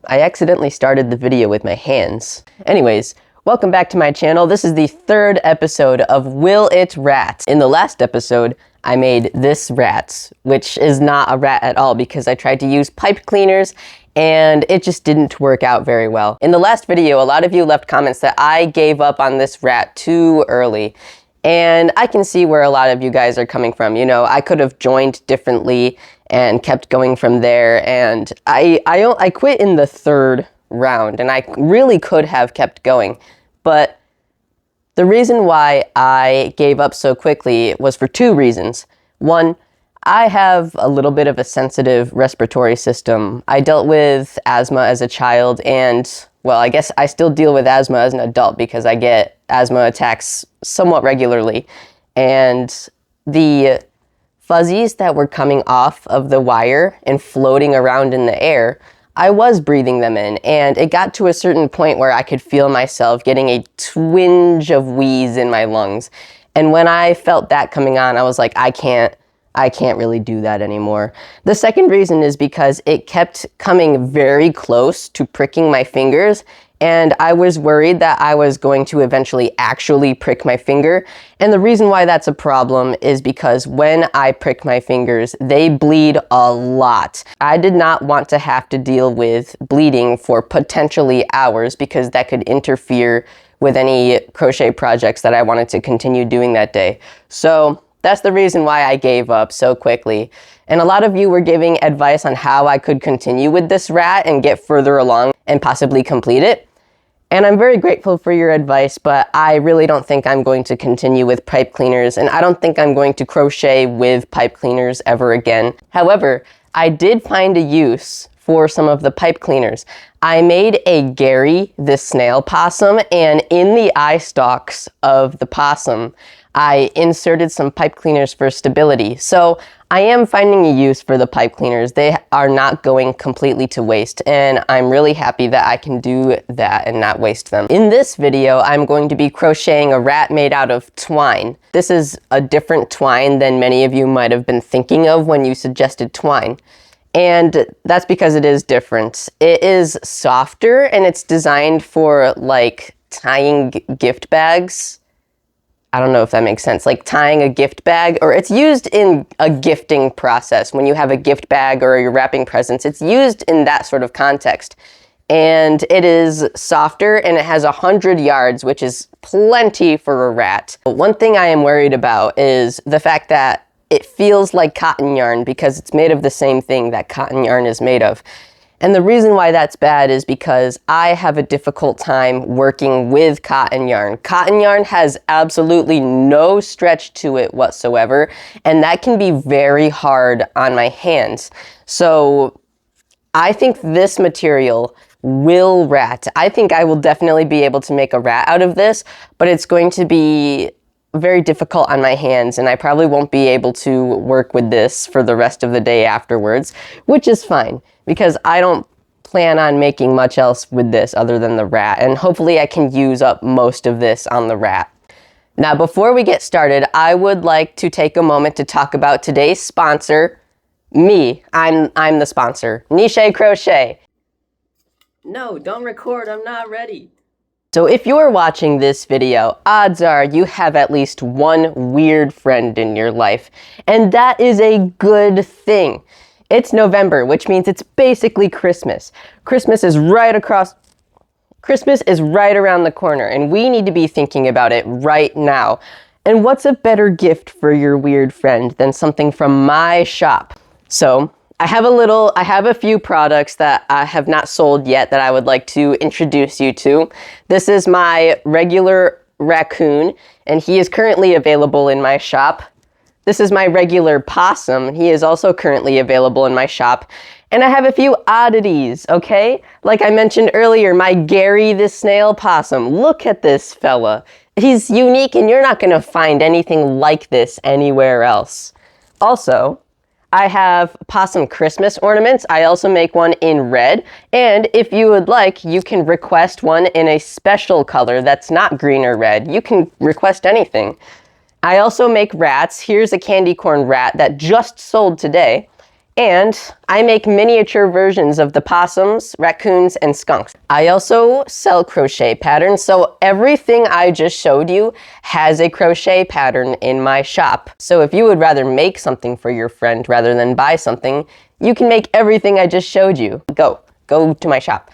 I accidentally started the video with my hands. Anyways, welcome back to my channel. This is the third episode of Will It Rat? In the last episode, I made this rat, which is not a rat at all because I tried to use pipe cleaners and it just didn't work out very well. In the last video, a lot of you left comments that I gave up on this rat too early. And I can see where a lot of you guys are coming from. You know, I could have joined differently and kept going from there. And I quit in the third round, and I really could have kept going. But the reason why I gave up so quickly was for two reasons. One, I have a little bit of a sensitive respiratory system. I dealt with asthma as a child, and well, I guess I still deal with asthma as an adult because I get asthma attacks somewhat regularly. And the fuzzies that were coming off of the wire and floating around in the air, I was breathing them in. And it got to a certain point where I could feel myself getting a twinge of wheeze in my lungs. And when I felt that coming on, I was like, I can't really do that anymore. The second reason is because it kept coming very close to pricking my fingers, and I was worried that I was going to eventually actually prick my finger. And the reason why that's a problem is because when I prick my fingers, they bleed a lot. I did not want to have to deal with bleeding for potentially hours because that could interfere with any crochet projects that I wanted to continue doing that day. So that's the reason why I gave up so quickly. And a lot of you were giving advice on how I could continue with this rat and get further along and possibly complete it. And I'm very grateful for your advice, but I really don't think I'm going to continue with pipe cleaners, and I don't think I'm going to crochet with pipe cleaners ever again. However, I did find a use for some of the pipe cleaners. I made a Gary the snail possum, and in the eye stalks of the possum, I inserted some pipe cleaners for stability. So I am finding a use for the pipe cleaners. They are not going completely to waste, and I'm really happy that I can do that and not waste them. In this video, I'm going to be crocheting a rat made out of twine. This is a different twine than many of you might have been thinking of when you suggested twine. And that's because it is different. It is softer, and it's designed for like tying gift bags. I don't know if that makes sense, like tying a gift bag, or it's used in a gifting process. When you have a gift bag or you're wrapping presents, it's used in that sort of context. And it is softer, and it has 100 yards, which is plenty for a rat. But one thing I am worried about is the fact that it feels like cotton yarn because it's made of the same thing that cotton yarn is made of. And the reason why that's bad is because I have a difficult time working with cotton yarn. Cotton yarn has absolutely no stretch to it whatsoever, and that can be very hard on my hands. So I think this material will rat. I think I will definitely be able to make a rat out of this, but it's going to be very difficult on my hands, and I probably won't be able to work with this for the rest of the day afterwards, which is fine because I don't plan on making much else with this other than the rat, and hopefully I can use up most of this on the rat. Now, before we get started, I would like to take a moment to talk about today's sponsor, me. I'm the sponsor, Niche Crochet. No, don't record, I'm not ready. So if you're watching this video, odds are you have at least one weird friend in your life, and that is a good thing. It's November, which means it's basically Christmas. Christmas is right around the corner, and we need to be thinking about it right now. And what's a better gift for your weird friend than something from my shop? So I have a few products that I have not sold yet that I would like to introduce you to. This is my regular raccoon, and he is currently available in my shop. This is my regular possum. He is also currently available in my shop. And I have a few oddities, okay? Like I mentioned earlier, my Gary the snail possum. Look at this fella. He's unique, and you're not gonna find anything like this anywhere else. Also, I have possum Christmas ornaments. I also make one in red, and if you would like, you can request one in a special color that's not green or red. You can request anything. I also make rats. Here's a candy corn rat that just sold today, And I make miniature versions of the possums, raccoons, and skunks. I also sell crochet patterns, so everything I just showed you has a crochet pattern in my shop. So if you would rather make something for your friend rather than buy something, you can make everything I just showed you. Go to my shop.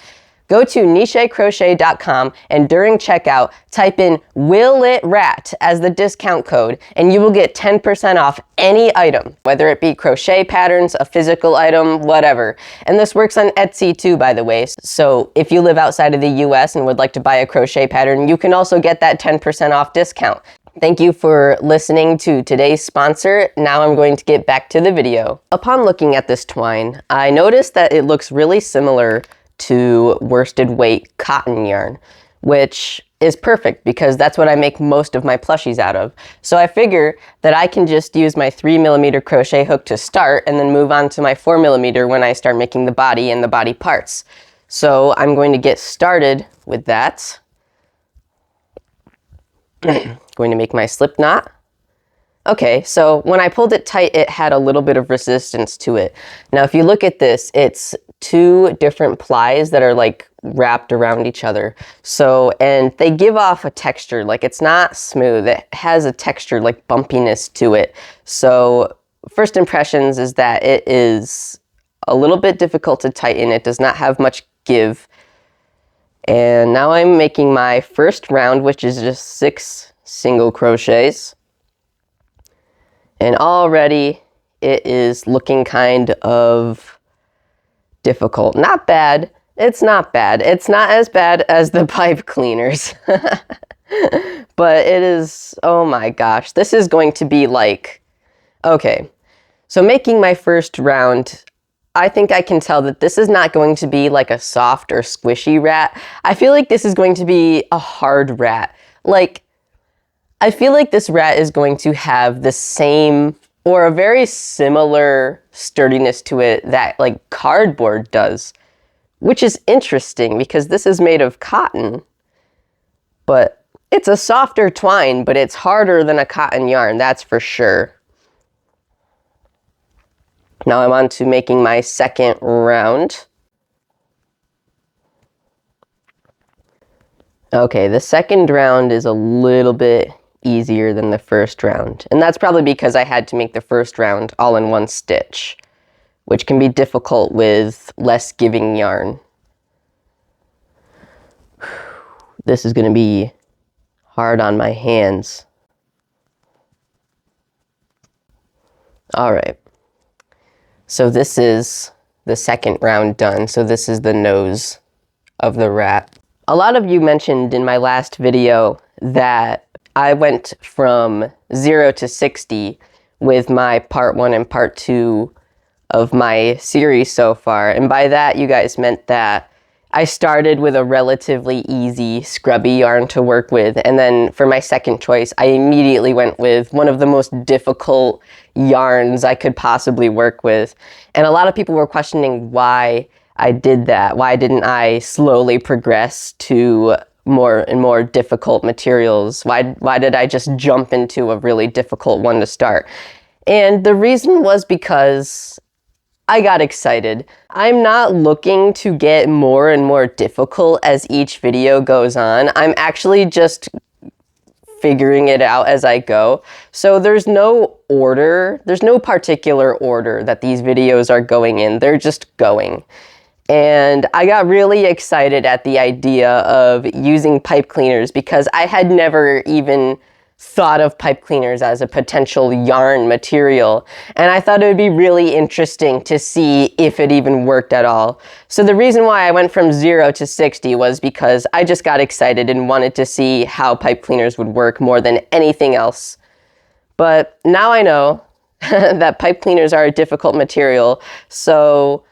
Go to nichecrochet.com and during checkout, type in WILLITRAT as the discount code and you will get 10% off any item, whether it be crochet patterns, a physical item, whatever. And this works on Etsy too, by the way. So if you live outside of the US and would like to buy a crochet pattern, you can also get that 10% off discount. Thank you for listening to today's sponsor. Now I'm going to get back to the video. Upon looking at this twine, I noticed that it looks really similar to worsted weight cotton yarn, which is perfect because that's what I make most of my plushies out of. So I figure that I can just use my 3mm crochet hook to start and then move on to my 4mm when I start making the body and the body parts. So I'm going to get started with that. Going to make my slip knot. Okay, so when I pulled it tight, it had a little bit of resistance to it. Now, if you look at this, it's 2 different plies that are like wrapped around each other. So, and they give off a texture, like it's not smooth. It has a texture, like bumpiness to it. So first impressions is that it is a little bit difficult to tighten. It does not have much give. And now I'm making my first round, which is just 6 single crochets. And already it is looking kind of difficult. Not bad. It's not bad. It's not as bad as the pipe cleaners. But it is, oh my gosh, this is going to be like, okay. So making my first round, I think I can tell that this is not going to be like a soft or squishy rat. I feel like this is going to be a hard rat. Like, I feel like this rat is going to have the same or a very similar sturdiness to it that like cardboard does, which is interesting because this is made of cotton, but it's a softer twine, but it's harder than a cotton yarn, that's for sure. Now I'm on to making my second round. Okay, the second round is a little bit easier than the first round. And that's probably because I had to make the first round all in one stitch, which can be difficult with less giving yarn. This is going to be hard on my hands. All right. So this is the second round done. So this is the nose of the rat. A lot of you mentioned in my last video that I went from 0 to 60 with my part 1 and part 2 of my series so far. And by that, you guys meant that I started with a relatively easy scrubby yarn to work with. And then for my second choice, I immediately went with one of the most difficult yarns I could possibly work with. And a lot of people were questioning why I did that. Why didn't I slowly progress to more and more difficult materials? Why did I just jump into a really difficult one to start? And the reason was because I got excited. I'm not looking to get more and more difficult as each video goes on. I'm actually just figuring it out as I go. So there's no order, there's no particular order that these videos are going in. They're just going. And I got really excited at the idea of using pipe cleaners because I had never even thought of pipe cleaners as a potential yarn material. And I thought it would be really interesting to see if it even worked at all. So the reason why I went from 0 to 60 was because I just got excited and wanted to see how pipe cleaners would work more than anything else. But now I know that pipe cleaners are a difficult material. So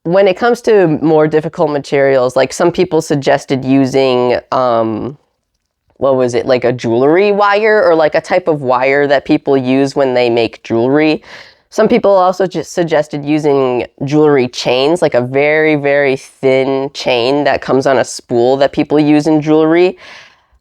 when it comes to more difficult materials, like some people suggested using, what was it, like a jewelry wire or like a type of wire that people use when they make jewelry. Some people also just suggested using jewelry chains, like a very, very thin chain that comes on a spool that people use in jewelry.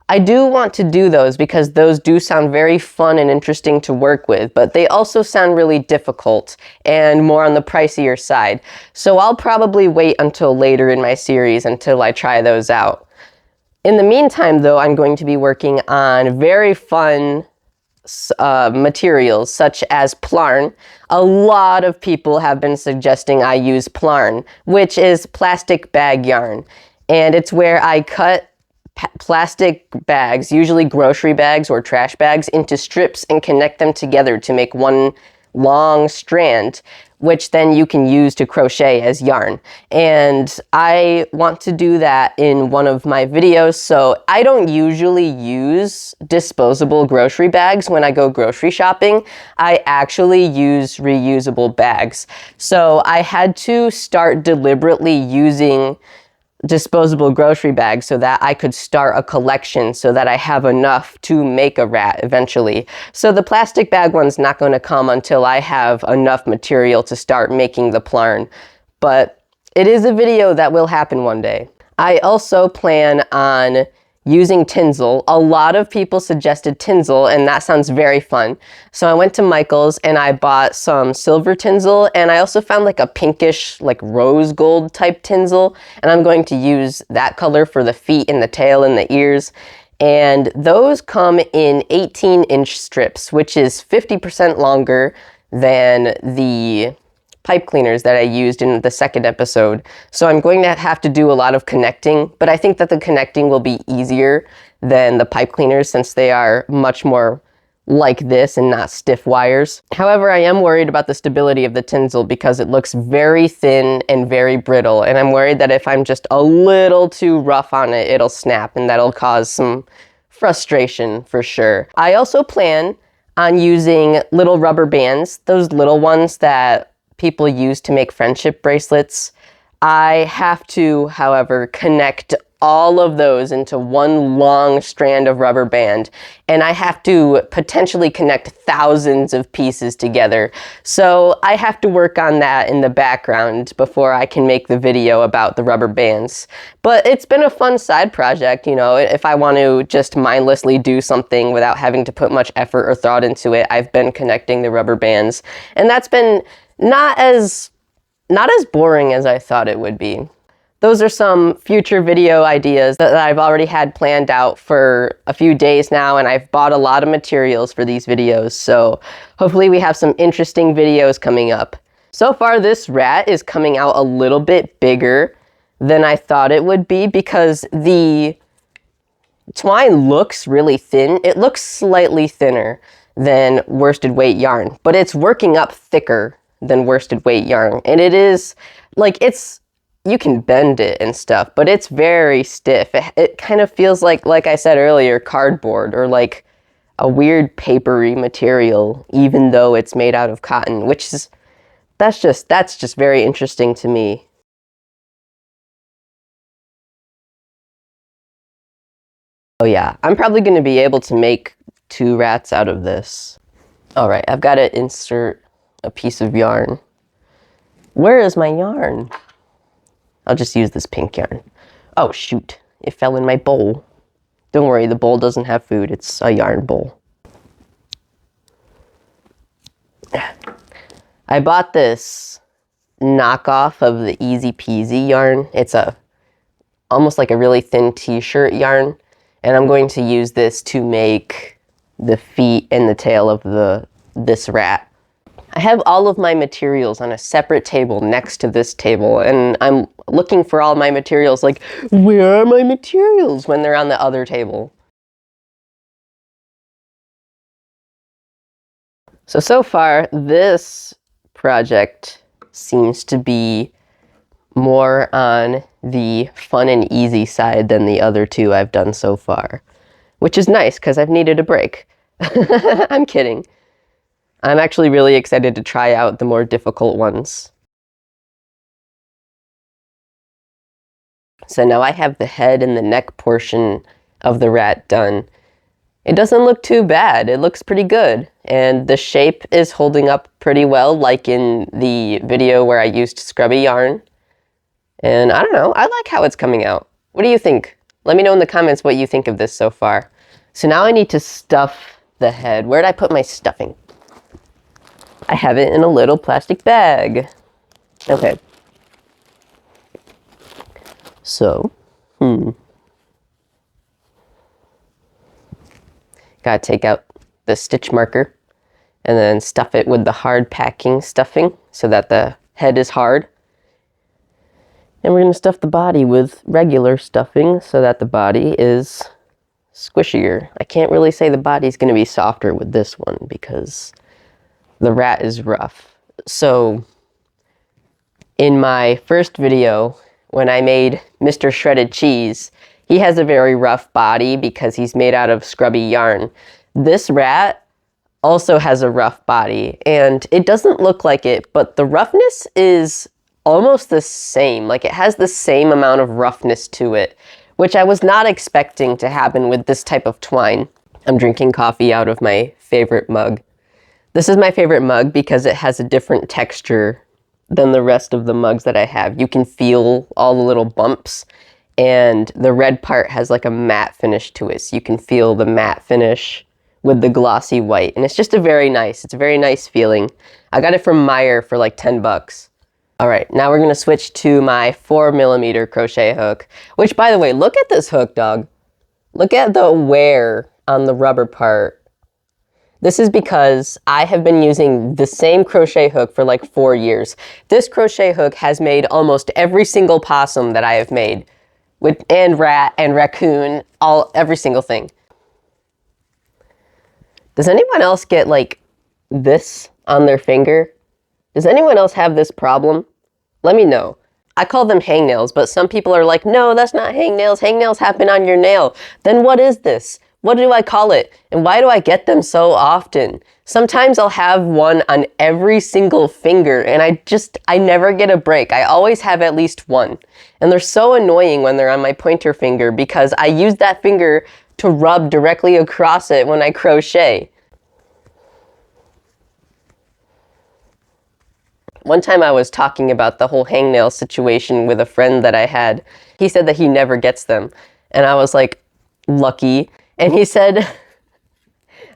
I do want to do those because those do sound very fun and interesting to work with, but they also sound really difficult and more on the pricier side. So I'll probably wait until later in my series until I try those out. In the meantime, though, I'm going to be working on very fun materials such as plarn. A lot of people have been suggesting I use plarn, which is plastic bag yarn. And it's where I cut plastic bags, usually grocery bags or trash bags, into strips and connect them together to make one long strand, which then you can use to crochet as yarn. And I want to do that in one of my videos, so I don't usually use disposable grocery bags when I go grocery shopping. I actually use reusable bags. So I had to start deliberately using disposable grocery bags so that I could start a collection so that I have enough to make a rat eventually. So the plastic bag one's not going to come until I have enough material to start making the plarn. But it is a video that will happen one day. I also plan on using tinsel. A lot of people suggested tinsel, and that sounds very fun. So I went to Michael's and I bought some silver tinsel, and I also found like a pinkish, like rose gold type tinsel, and I'm going to use that color for the feet and the tail and the ears. And those come in 18-inch strips, which is 50% longer than the pipe cleaners that I used in the second episode. So I'm going to have to do a lot of connecting, but I think that the connecting will be easier than the pipe cleaners since they are much more like this and not stiff wires. However, I am worried about the stability of the tinsel because it looks very thin and very brittle, and I'm worried that if I'm just a little too rough on it, it'll snap, and that'll cause some frustration for sure. I also plan on using little rubber bands, those little ones that people use to make friendship bracelets. I have to, however, connect all of those into one long strand of rubber band, and I have to potentially connect thousands of pieces together. So I have to work on that in the background before I can make the video about the rubber bands. But it's been a fun side project, you know, if I want to just mindlessly do something without having to put much effort or thought into it. I've been connecting the rubber bands, and that's been not as boring as I thought it would be. Those are some future video ideas that I've already had planned out for a few days now, and I've bought a lot of materials for these videos, so hopefully we have some interesting videos coming up. So far, this rat is coming out a little bit bigger than I thought it would be because the twine looks really thin. It looks slightly thinner than worsted weight yarn, but it's working up thicker than worsted weight yarn. And it is, like, you can bend it and stuff, but it's very stiff. It kind of feels like I said earlier, cardboard or like a weird papery material, even though it's made out of cotton, which is, that's just very interesting to me. Oh yeah, I'm probably going to be able to make 2 rats out of this. All right, I've got to insert a piece of yarn. Where is my yarn? I'll just use this pink yarn. Oh shoot, it fell in my bowl. Don't worry, the bowl doesn't have food, it's a yarn bowl. I bought this knockoff of the Easy Peasy yarn. It's almost like a really thin t-shirt yarn, and I'm going to use this to make the feet and the tail of this rat. I have all of my materials on a separate table next to this table, and I'm looking for all my materials, like, where are my materials, when they're on the other table. So far, this project seems to be more on the fun and easy side than the other 2 I've done so far, which is nice because I've needed a break. I'm kidding. I'm actually really excited to try out the more difficult ones. So now I have the head and the neck portion of the rat done. It doesn't look too bad. It looks pretty good. And the shape is holding up pretty well, like in the video where I used scrubby yarn. And I don't know, I like how it's coming out. What do you think? Let me know in the comments what you think of this so far. So now I need to stuff the head. Where did I put my stuffing? I have it in a little plastic bag. Okay. So, gotta take out the stitch marker and then stuff it with the hard packing stuffing so that the head is hard. And we're gonna stuff the body with regular stuffing so that the body is squishier. I can't really say the body's gonna be softer with this one because the rat is rough. So in my first video, when I made Mr. Shredded Cheese, he has a very rough body because he's made out of scrubby yarn. This rat also has a rough body, and it doesn't look like it, but the roughness is almost the same. Like, it has the same amount of roughness to it, which I was not expecting to happen with this type of twine. I'm drinking coffee out of my favorite mug. This is my favorite mug because it has a different texture than the rest of the mugs that I have. You can feel all the little bumps, and the red part has like a matte finish to it. So you can feel the matte finish with the glossy white. And it's just it's a very nice feeling. I got it from Meyer for like 10 bucks. All right, now we're gonna switch to my 4mm crochet hook, which, by the way, look at this hook, dog. Look at the wear on the rubber part. This is because I have been using the same crochet hook for like 4 years. This crochet hook has made almost every single possum that I have made, and rat and raccoon, every single thing. Does anyone else get like this on their finger? Does anyone else have this problem? Let me know. I call them hangnails, but some people are like, no, that's not hangnails. Hangnails happen on your nail. Then what is this? What do I call it? And why do I get them so often? Sometimes I'll have one on every single finger, and I never get a break. I always have at least one. And they're so annoying when they're on my pointer finger because I use that finger to rub directly across it when I crochet. One time I was talking about the whole hangnail situation with a friend that I had. He said that he never gets them. And I was like, lucky. And he said,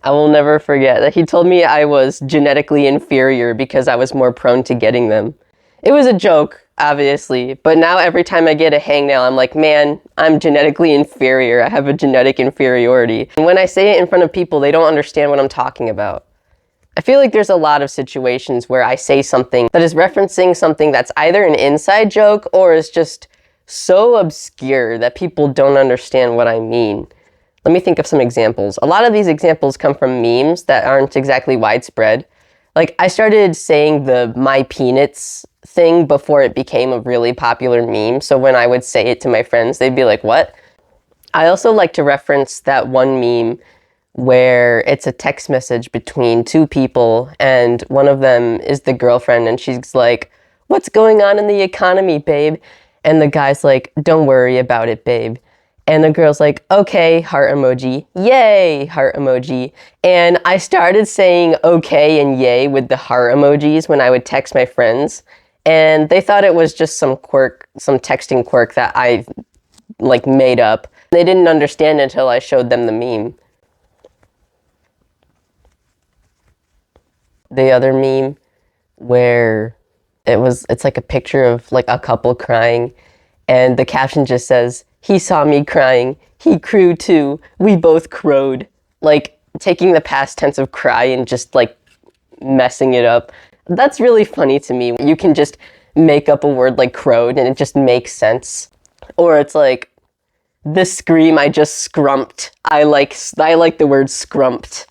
I will never forget, that he told me I was genetically inferior because I was more prone to getting them. It was a joke, obviously, but now every time I get a hangnail, I'm like, man, I'm genetically inferior. I have a genetic inferiority. And when I say it in front of people, they don't understand what I'm talking about. I feel like there's a lot of situations where I say something that is referencing something that's either an inside joke or is just so obscure that people don't understand what I mean. Let me think of some examples. A lot of these examples come from memes that aren't exactly widespread. Like, I started saying the my peanuts thing before it became a really popular meme, so when I would say it to my friends, they'd be like, what? I also like to reference that one meme where it's a text message between two people, and one of them is the girlfriend, and she's like, what's going on in the economy, babe? And the guy's like, don't worry about it, babe. And the girl's like, okay, heart emoji, yay, heart emoji. And I started saying okay and yay with the heart emojis when I would text my friends, and they thought it was just some quirk, some texting quirk that I like made up. They didn't understand until I showed them the meme. The other meme where it's like a picture of like a couple crying, and the caption just says, he saw me crying, he crew too, we both crowed. Like, taking the past tense of cry and just like messing it up. That's really funny to me. You can just make up a word like crowed and it just makes sense. Or it's like, the scream I just scrumped. I like the word scrumped.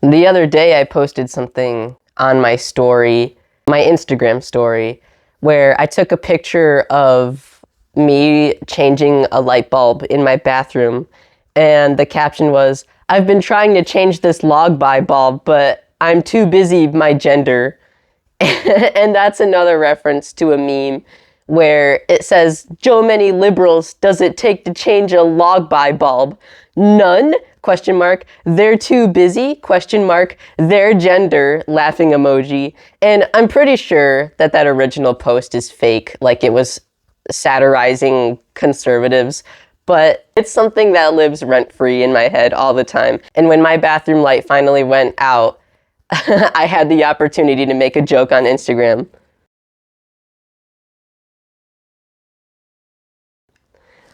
The other day I posted something on my story, my Instagram story, where I took a picture of me changing a light bulb in my bathroom, and the caption was, I've been trying to change this log by bulb, but I'm too busy, my gender. And that's another reference to a meme where it says, Joe many liberals does it take to change a log by bulb? None? Question mark. They're too busy? Question mark. Their gender? Laughing emoji. And I'm pretty sure that that original post is fake. Like, it was satirizing conservatives, but it's something that lives rent-free in my head all the time. And when my bathroom light finally went out, I had the opportunity to make a joke on Instagram.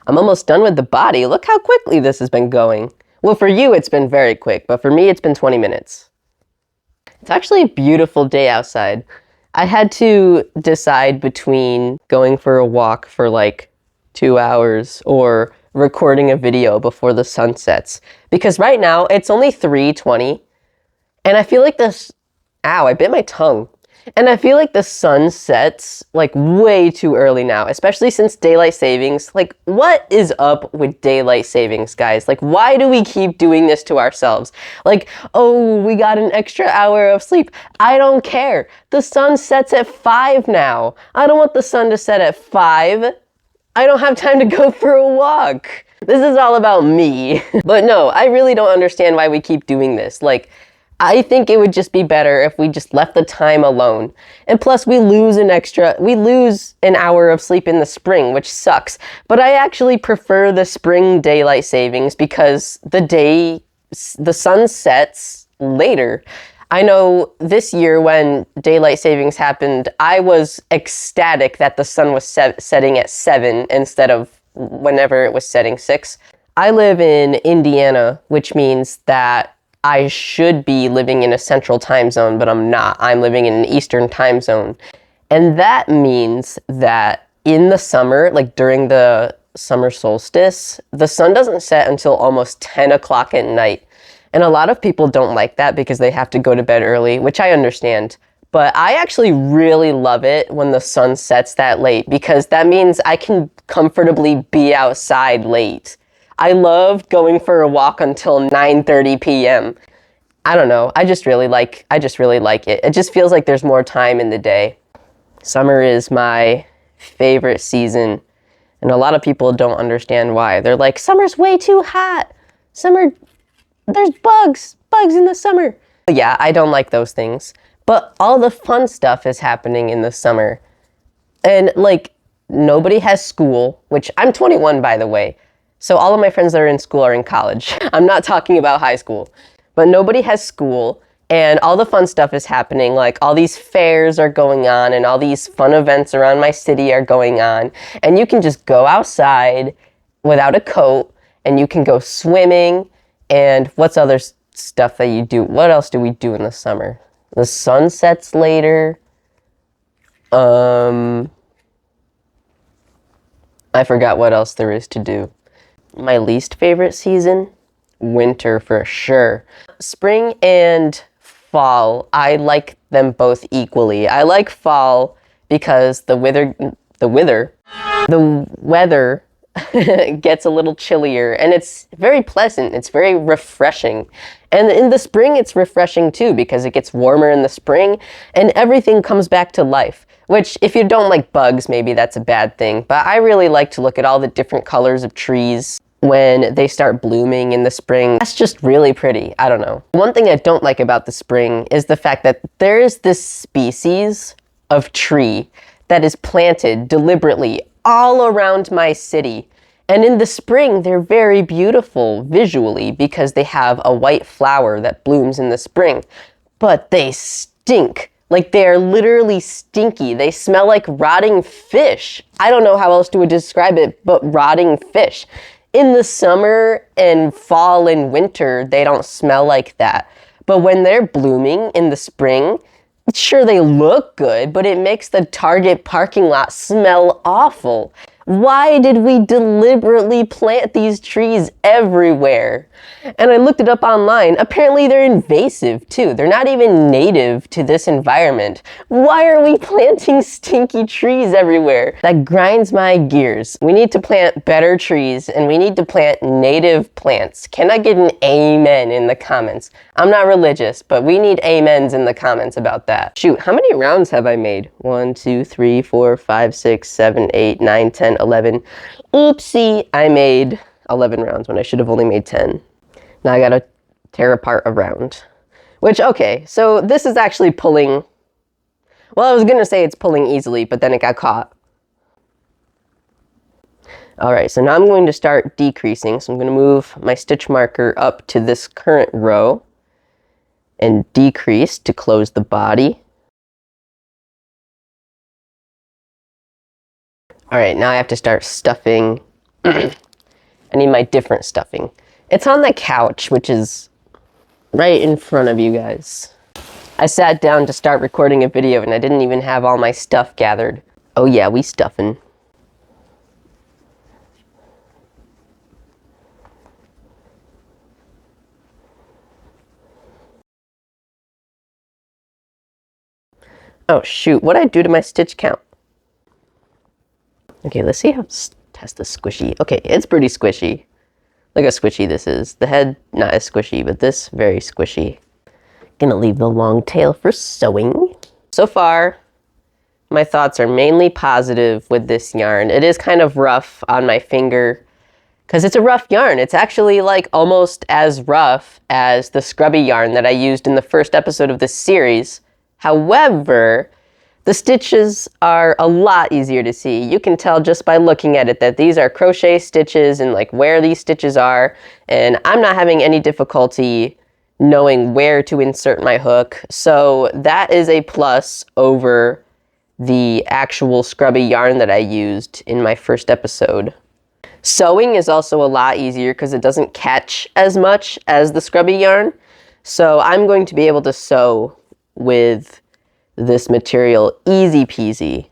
I'm almost done with the body. Look how quickly this has been going. Well, for you, it's been very quick, but for me, it's been 20 minutes. It's actually a beautiful day outside. I had to decide between going for a walk for like 2 hours or recording a video before the sun sets. Because right now, it's only 3:20, and I feel like this... Ow, I bit my tongue. And I feel like the sun sets like way too early now, especially since daylight savings. Like, what is up with daylight savings, guys? Like, why do we keep doing this to ourselves? Like, oh, we got an extra hour of sleep. I don't care. The sun sets at 5 now. I don't want the sun to set at 5. I don't have time to go for a walk. This is all about me. But no, I really don't understand why we keep doing this. Like, I think it would just be better if we just left the time alone. And plus, we lose an hour of sleep in the spring, which sucks. But I actually prefer the spring daylight savings because the sun sets later. I know this year when daylight savings happened, I was ecstatic that the sun was setting at 7 instead of whenever it was setting 6. I live in Indiana, which means that I should be living in a central time zone, but I'm not. I'm living in an eastern time zone. And that means that in the summer, like during the summer solstice, the sun doesn't set until almost 10 o'clock at night. And a lot of people don't like that because they have to go to bed early, which I understand. But I actually really love it when the sun sets that late because that means I can comfortably be outside late. I love going for a walk until 9:30 p.m. I don't know. I just really like it. It just feels like there's more time in the day. Summer is my favorite season, and a lot of people don't understand why. They're like, summer's way too hot. There's bugs in the summer. But yeah, I don't like those things. But all the fun stuff is happening in the summer. And like, nobody has school, which I'm 21, by the way. So all of my friends that are in school are in college. I'm not talking about high school. But nobody has school, and all the fun stuff is happening. Like, all these fairs are going on, and all these fun events around my city are going on. And you can just go outside without a coat, and you can go swimming. And what's other stuff that you do? What else do we do in the summer? The sun sets later. I forgot what else there is to do. My least favorite season? Winter for sure. Spring and fall, I like them both equally. I like fall because the weather gets a little chillier and it's very pleasant. It's very refreshing. And in the spring, it's refreshing too because it gets warmer in the spring and everything comes back to life. Which, if you don't like bugs, maybe that's a bad thing. But I really like to look at all the different colors of trees when they start blooming in the spring. That's just really pretty. I don't know. One thing I don't like about the spring is the fact that there is this species of tree that is planted deliberately all around my city. And in the spring, they're very beautiful visually because they have a white flower that blooms in the spring. But they stink. Like, they're literally stinky. They smell like rotting fish. I don't know how else to describe it, but rotting fish. In the summer and fall and winter, they don't smell like that. But when they're blooming in the spring, sure, they look good, but it makes the Target parking lot smell awful. Why did we deliberately plant these trees everywhere? And I looked it up online. Apparently they're invasive too. They're not even native to this environment. Why are we planting stinky trees everywhere? That grinds my gears. We need to plant better trees and we need to plant native plants. Can I get an amen in the comments? I'm not religious, but we need amens in the comments about that. Shoot, how many rounds have I made? 1, 2, 3, 4, 5, 6, 7, 8, 9, 10, 11. Oopsie, I made 11 rounds when I should have only made 10. Now I gotta tear apart a round. Which, okay, so this is actually pulling... Well, I was gonna say it's pulling easily, but then it got caught. All right, so now I'm going to start decreasing. So I'm going to move my stitch marker up to this current row and decrease to close the body. All right, now I have to start stuffing. I need my different stuffing. It's on the couch, which is right in front of you guys. I sat down to start recording a video and I didn't even have all my stuff gathered. Oh yeah, we stuffing. Oh shoot, what'd I do to my stitch count? Okay, let's see how test the squishy. Okay, it's pretty squishy. Look how squishy this is. The head, not as squishy, but this, very squishy. Gonna leave the long tail for sewing. So far, my thoughts are mainly positive with this yarn. It is kind of rough on my finger, because it's a rough yarn. It's actually like almost as rough as the scrubby yarn that I used in the first episode of this series. However, the stitches are a lot easier to see. You can tell just by looking at it that these are crochet stitches and like where these stitches are. And I'm not having any difficulty knowing where to insert my hook. So that is a plus over the actual scrubby yarn that I used in my first episode. Sewing is also a lot easier because it doesn't catch as much as the scrubby yarn. So I'm going to be able to sew with this material easy peasy.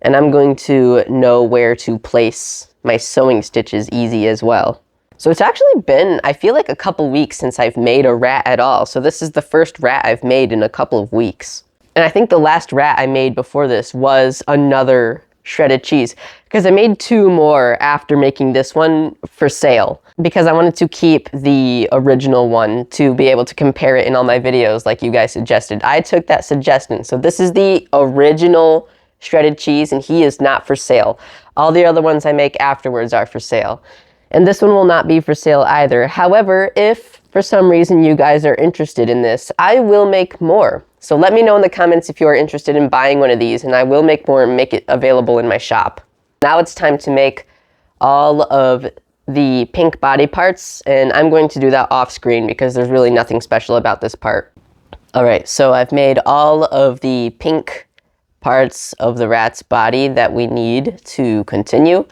And I'm going to know where to place my sewing stitches easy as well. So it's actually been, I feel like, a couple weeks since I've made a rat at all. So this is the first rat I've made in a couple of weeks. And I think the last rat I made before this was another shredded cheese, because I made 2 more after making this one for sale, because I wanted to keep the original one to be able to compare it in all my videos like you guys suggested. I took that suggestion. So this is the original shredded cheese, and he is not for sale. All the other ones I make afterwards are for sale. And this one will not be for sale either. However, if for some reason you guys are interested in this, I will make more. So let me know in the comments if you are interested in buying one of these, and I will make more and make it available in my shop. Now it's time to make all of the pink body parts, and I'm going to do that off screen because there's really nothing special about this part. All right, so I've made all of the pink parts of the rat's body that we need to continue.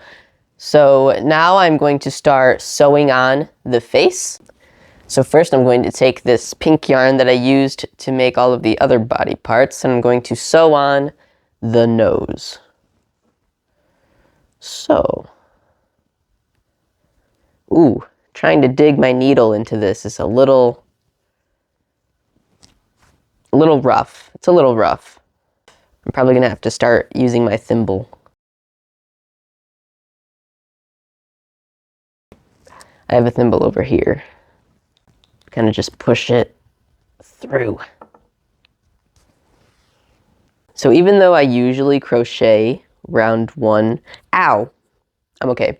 So now I'm going to start sewing on the face. So first I'm going to take this pink yarn that I used to make all of the other body parts, and I'm going to sew on the nose. So, ooh, trying to dig my needle into this is a little rough. It's a little rough. I'm probably gonna have to start using my thimble. I have a thimble over here. Kind of just push it through. So even though I usually crochet round 1, ow, I'm okay.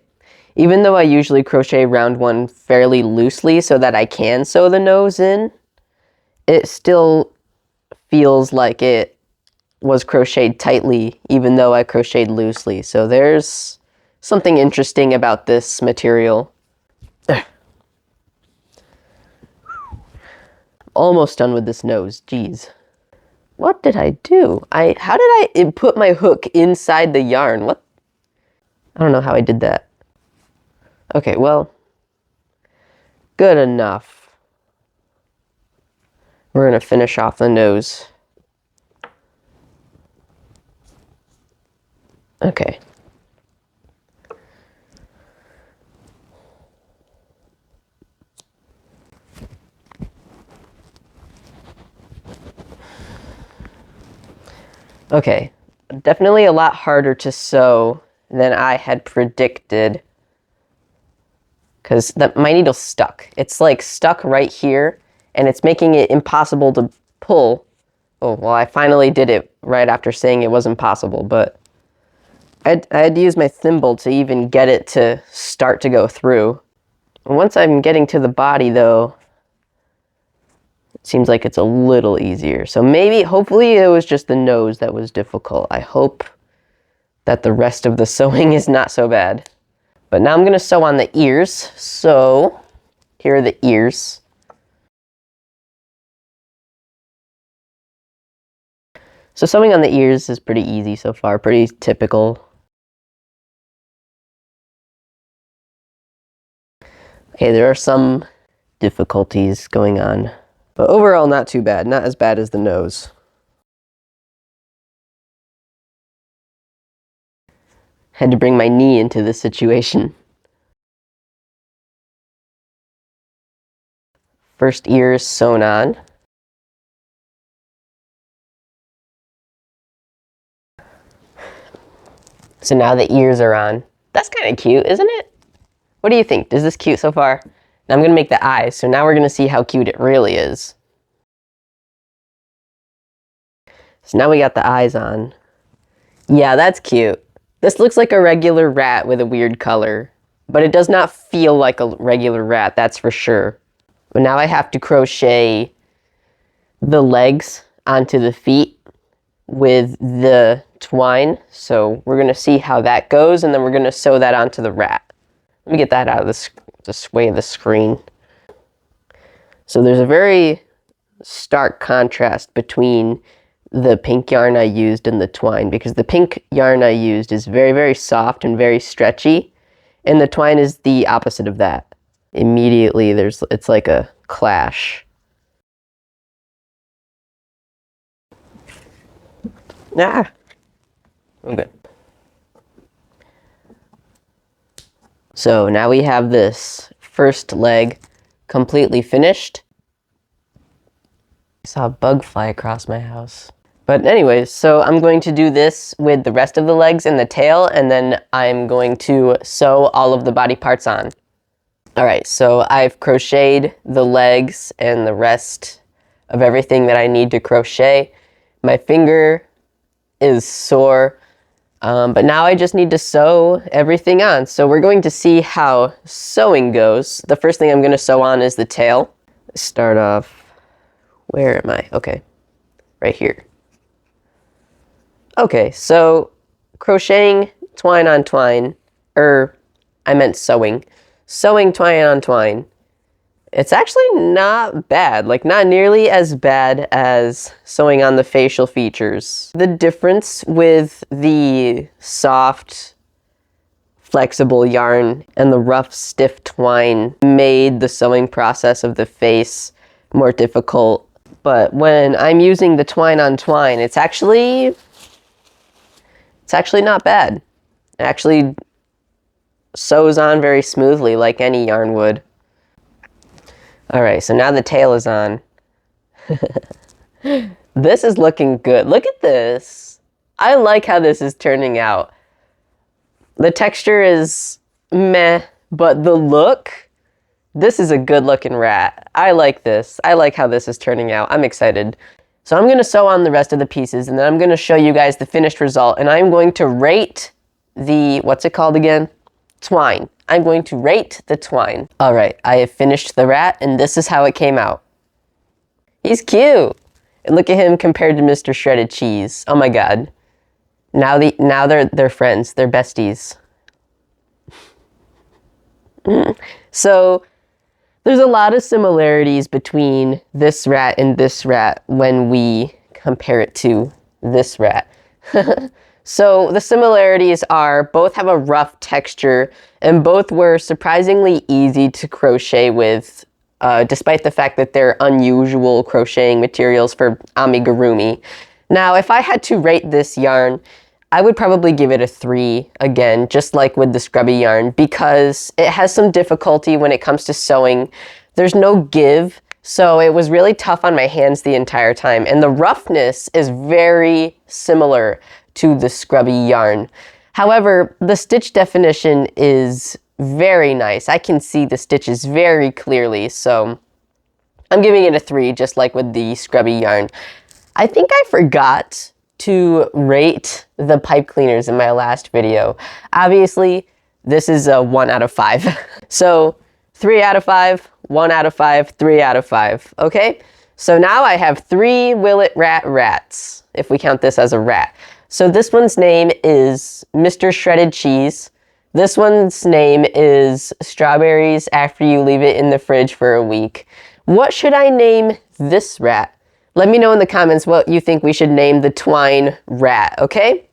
Even though I usually crochet round 1 fairly loosely so that I can sew the nose in, it still feels like it was crocheted tightly even though I crocheted loosely. So there's something interesting about this material. Almost done with this nose, geez. What did I do? How did I put my hook inside the yarn? What? I don't know how I did that. Okay, well, good enough. We're gonna finish off the nose. Okay. Okay, definitely a lot harder to sew than I had predicted, because my needle's stuck. It's like stuck right here, and it's making it impossible to pull. Oh, well, I finally did it right after saying it was impossible, but I had to use my thimble to even get it to start to go through. Once I'm getting to the body, though, it seems like it's a little easier. So maybe, hopefully it was just the nose that was difficult. I hope that the rest of the sewing is not so bad. But now I'm going to sew on the ears. So here are the ears. So sewing on the ears is pretty easy so far, pretty typical. Okay, there are some difficulties going on, but overall not too bad, not as bad as the nose. Had to bring my knee into this situation. First ear is sewn on. So now the ears are on. That's kind of cute, isn't it? What do you think? Is this cute so far? Now I'm going to make the eyes, so now we're going to see how cute it really is. So now we got the eyes on. Yeah, that's cute. This looks like a regular rat with a weird color, but it does not feel like a regular rat, that's for sure. But now I have to crochet the legs onto the feet with the twine. So we're going to see how that goes, and then we're going to sew that onto the rat. Let me get that out of this way of the screen. So there's a very stark contrast between the pink yarn I used and the twine, because the pink yarn I used is very, very soft and very stretchy, and the twine is the opposite of that. Immediately it's like a clash. Ah! Okay. So now we have this first leg completely finished. I saw a bug fly across my house. But anyways, so I'm going to do this with the rest of the legs and the tail, and then I'm going to sew all of the body parts on. Alright, so I've crocheted the legs and the rest of everything that I need to crochet. My finger is sore, but now I just need to sew everything on. So we're going to see how sewing goes. The first thing I'm going to sew on is the tail. Start off, where am I? Okay, right here. Okay, so crocheting twine on twine, I meant sewing. Sewing twine on twine. It's actually not bad, like not nearly as bad as sewing on the facial features. The difference with the soft, flexible yarn and the rough, stiff twine made the sewing process of the face more difficult. But when I'm using the twine on twine, it's actually not bad. It actually sews on very smoothly like any yarn would. Alright, so now the tail is on. This is looking good. Look at this. I like how this is turning out. The texture is meh, but the look, this is a good looking rat. I like this. I like how this is turning out. I'm excited. So I'm going to sew on the rest of the pieces, and then I'm going to show you guys the finished result, and I'm going to rate the, what's it called again? Twine. I'm going to rate the twine. All right, I have finished the rat, and this is how it came out. He's cute. And look at him compared to Mr. Shredded Cheese. Oh my God. Now they're friends. They're besties. So there's a lot of similarities between this rat and this rat when we compare it to this rat. So the similarities are both have a rough texture and both were surprisingly easy to crochet with, despite the fact that they're unusual crocheting materials for amigurumi. Now, if I had to rate this yarn, I would probably give it a 3, again, just like with the scrubby yarn, because it has some difficulty when it comes to sewing. There's no give, so it was really tough on my hands the entire time, and the roughness is very similar to the scrubby yarn. However, the stitch definition is very nice. I can see the stitches very clearly, so I'm giving it a 3, just like with the scrubby yarn. I think I forgot to rate the pipe cleaners in my last video. Obviously, this is a 1 out of 5. So 3 out of 5, 1 out of 5, 3 out of 5, okay? So now I have 3 Willet rats, if we count this as a rat. So this one's name is Mr. Shredded Cheese. This one's name is Strawberries After You Leave It in the Fridge for a Week. What should I name this rat? Let me know in the comments what you think we should name the Twine rat, okay?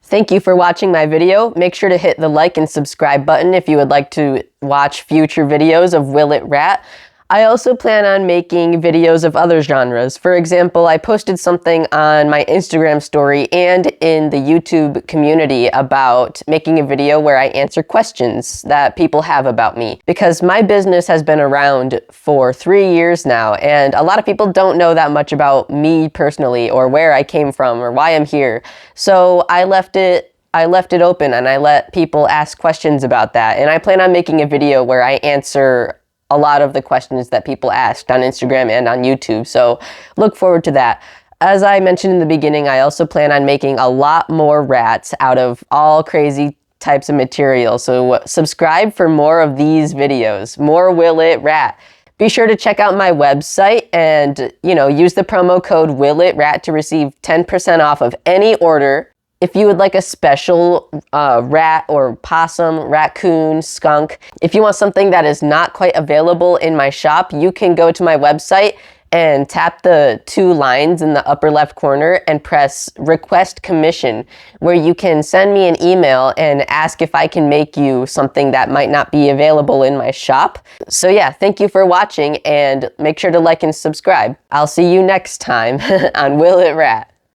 Thank you for watching my video. Make sure to hit the like and subscribe button if you would like to watch future videos of Will It Rat. I also plan on making videos of other genres. For example, I posted something on my Instagram story and in the YouTube community about making a video where I answer questions that people have about me. Because my business has been around for 3 years now, and a lot of people don't know that much about me personally, or where I came from, or why I'm here. So I left it open and I let people ask questions about that. And I plan on making a video where I answer a lot of the questions that people asked on Instagram and on YouTube, so look forward to that. As I mentioned in the beginning, I also plan on making a lot more rats out of all crazy types of material, so subscribe for more of these videos, more Will It Rat. Be sure to check out my website and, use the promo code WILLITRAT to receive 10% off of any order. If you would like a special rat or possum, raccoon, skunk, if you want something that is not quite available in my shop, you can go to my website and tap the 2 lines in the upper left corner and press Request Commission, where you can send me an email and ask if I can make you something that might not be available in my shop. So yeah, thank you for watching, and make sure to like and subscribe. I'll see you next time on Will It Rat.